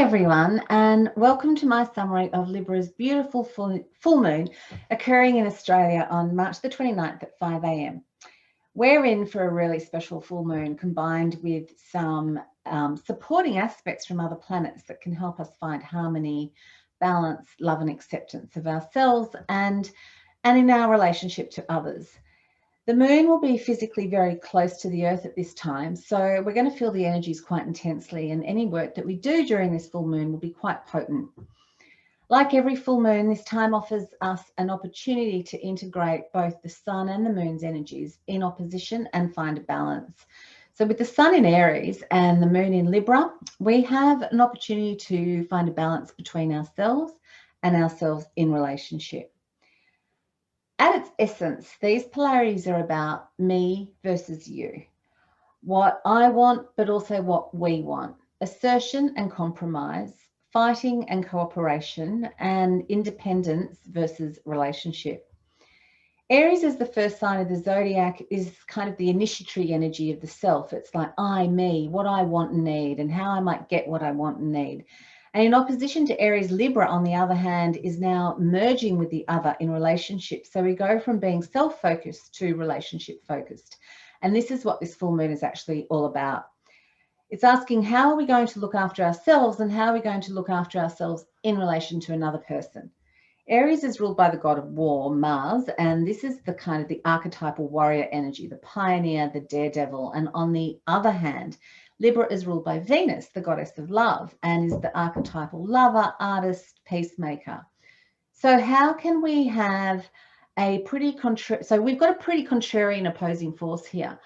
everyone, and welcome to my summary of Libra's beautiful full moon occurring in Australia on March the 29th at 5 a.m. We're in for a really special full moon combined with some supporting aspects from other planets that can help us find harmony, balance, love and acceptance of ourselves and in our relationship to others. The moon will be physically very close to the earth at this time, so we're going to feel the energies quite intensely, and any work that we do during this full moon will be quite potent. Like every full moon, this time offers us an opportunity to integrate both the sun and the moon's energies in opposition and find a balance. So with the sun in Aries and the moon in Libra, we have an opportunity to find a balance between ourselves and ourselves in relationship. At its essence, these polarities are about me versus you. What I want, but also what we want. Assertion and compromise, fighting and cooperation, and independence versus relationship. Aries is the first sign of the zodiac, is kind of the initiatory energy of the self. It's like I, me, what I want and need, and how I might get what I want and need. And in opposition to Aries, Libra, on the other hand, is now merging with the other in relationships. So we go from being self-focused to relationship-focused. And this is what this full moon is actually all about. It's asking, how are we going to look after ourselves, and how are we going to look after ourselves in relation to another person? Aries is ruled by the god of war, Mars, and this is the kind of the archetypal warrior energy, the pioneer, the daredevil. And on the other hand, Libra is ruled by Venus, the goddess of love, and is the archetypal lover, artist, peacemaker. So how can we have a pretty so we've got a pretty contrarian opposing force here.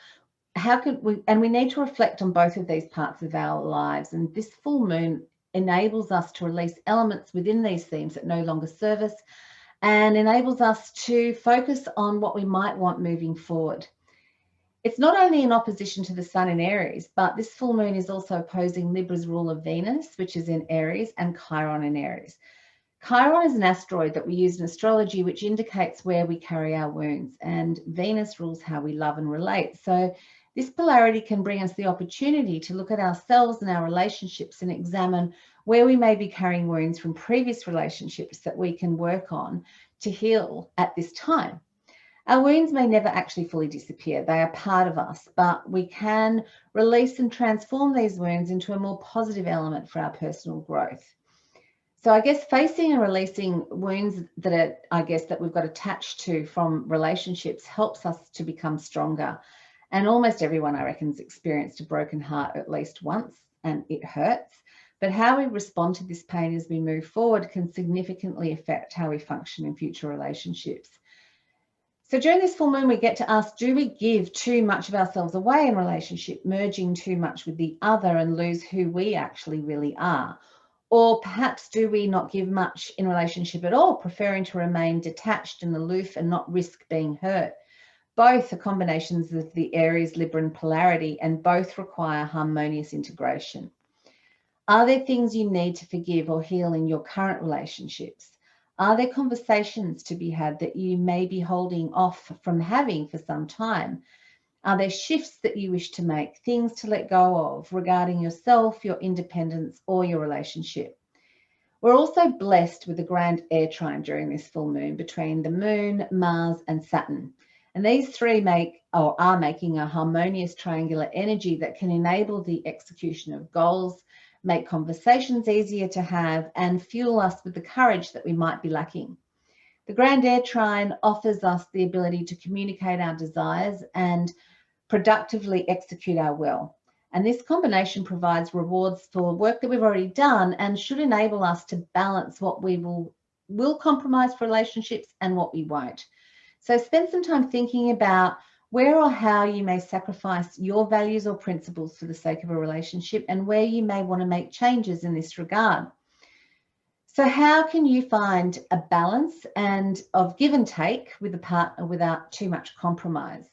How can we, and we need to reflect on both of these parts of our lives, and this full moon enables us to release elements within these themes that no longer serve us and enables us to focus on what we might want moving forward. It's not only in opposition to the sun in Aries, but this full moon is also opposing Libra's rule of Venus, which is in Aries, and Chiron in Aries. Chiron is an asteroid that we use in astrology, which indicates where we carry our wounds, and Venus rules how we love and relate. So this polarity can bring us the opportunity to look at ourselves and our relationships and examine where we may be carrying wounds from previous relationships that we can work on to heal at this time. Our wounds may never actually fully disappear. They are part of us, but we can release and transform these wounds into a more positive element for our personal growth. So I guess facing and releasing wounds that that we've got attached to from relationships helps us to become stronger. And almost everyone, I reckon, has experienced a broken heart at least once, and it hurts. But how we respond to this pain as we move forward can significantly affect how we function in future relationships. So during this full moon, we get to ask, do we give too much of ourselves away in relationship, merging too much with the other and lose who we actually really are? Or perhaps do we not give much in relationship at all, preferring to remain detached and aloof and not risk being hurt? Both are combinations of the Aries-Libran polarity, and both require harmonious integration. Are there things you need to forgive or heal in your current relationships? Are there conversations to be had that you may be holding off from having for some time? Are there shifts that you wish to make, things to let go of regarding yourself, your independence, or your relationship? We're also blessed with a grand air trine during this full moon between the moon, Mars, and Saturn. And these three are making a harmonious triangular energy that can enable the execution of goals, make conversations easier to have, and fuel us with the courage that we might be lacking. The Grand Air Trine offers us the ability to communicate our desires and productively execute our will. And this combination provides rewards for work that we've already done and should enable us to balance what we will compromise for relationships and what we won't. So spend some time thinking about where or how you may sacrifice your values or principles for the sake of a relationship, and where you may want to make changes in this regard. So how can you find a balance and of give and take with a partner without too much compromise?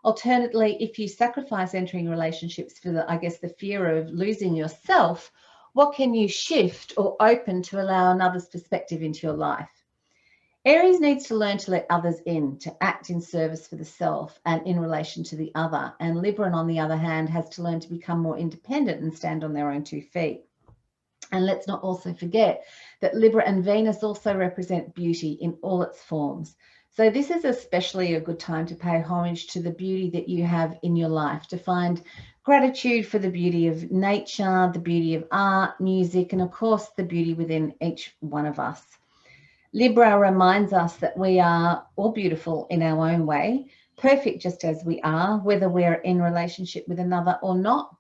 Alternately, if you sacrifice entering relationships for the fear of losing yourself, what can you shift or open to allow another's perspective into your life? Aries needs to learn to let others in, to act in service for the self and in relation to the other. And Libra, on the other hand, has to learn to become more independent and stand on their own 2 feet. And let's not also forget that Libra and Venus also represent beauty in all its forms. So this is especially a good time to pay homage to the beauty that you have in your life, to find gratitude for the beauty of nature, the beauty of art, music, and of course, the beauty within each one of us. Libra reminds us that we are all beautiful in our own way, perfect just as we are, whether we're in relationship with another or not.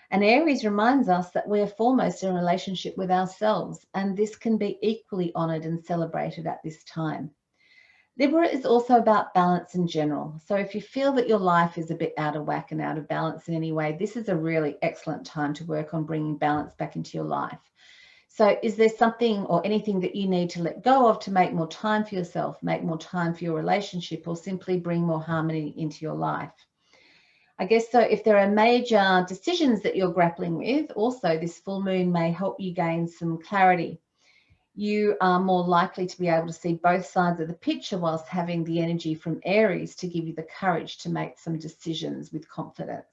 And Aries reminds us that we're foremost in relationship with ourselves, and this can be equally honoured and celebrated at this time. Libra is also about balance in general. So if you feel that your life is a bit out of whack and out of balance in any way, this is a really excellent time to work on bringing balance back into your life. So is there something or anything that you need to let go of to make more time for yourself, make more time for your relationship, or simply bring more harmony into your life? I guess so if there are major decisions that you're grappling with, also this full moon may help you gain some clarity. You are more likely to be able to see both sides of the picture whilst having the energy from Aries to give you the courage to make some decisions with confidence.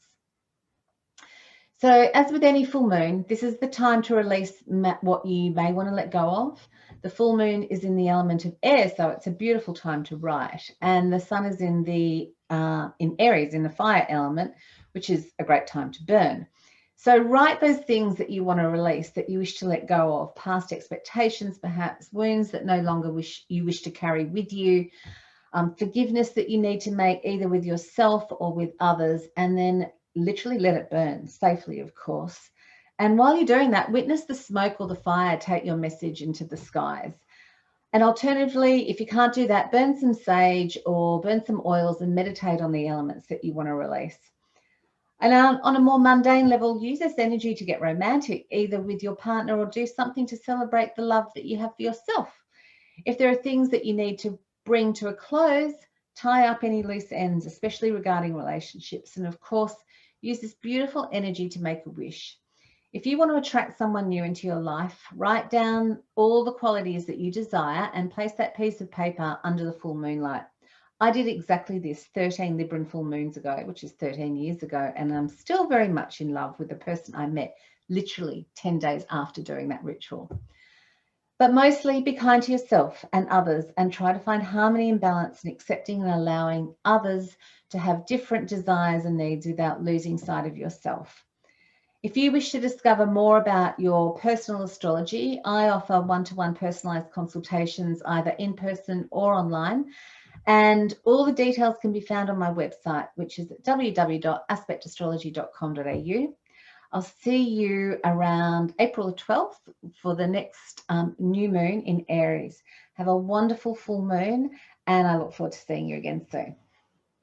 So as with any full moon, this is the time to release what you may want to let go of. The full moon is in the element of air, so it's a beautiful time to write. And the sun is in Aries, in the fire element, which is a great time to burn. So write those things that you want to release, that you wish to let go of, past expectations, perhaps wounds that no longer you wish to carry with you, forgiveness that you need to make either with yourself or with others, and then literally let it burn safely, of course. And while you're doing that, witness the smoke or the fire take your message into the skies. And alternatively, if you can't do that, burn some sage or burn some oils and meditate on the elements that you want to release. And on a more mundane level, use this energy to get romantic, either with your partner or do something to celebrate the love that you have for yourself. If there are things that you need to bring to a close, tie up any loose ends, especially regarding relationships. And of course, use this beautiful energy to make a wish. If you want to attract someone new into your life, write down all the qualities that you desire and place that piece of paper under the full moonlight. I did exactly this 13 Libran full moons ago, which is 13 years ago, and I'm still very much in love with the person I met literally 10 days after doing that ritual. But mostly be kind to yourself and others and try to find harmony and balance in accepting and allowing others to have different desires and needs without losing sight of yourself. If you wish to discover more about your personal astrology, I offer one-to-one personalised consultations either in person or online. And all the details can be found on my website, which is at www.aspectastrology.com.au. I'll see you around April the 12th for the next new moon in Aries. Have a wonderful full moon, and I look forward to seeing you again soon.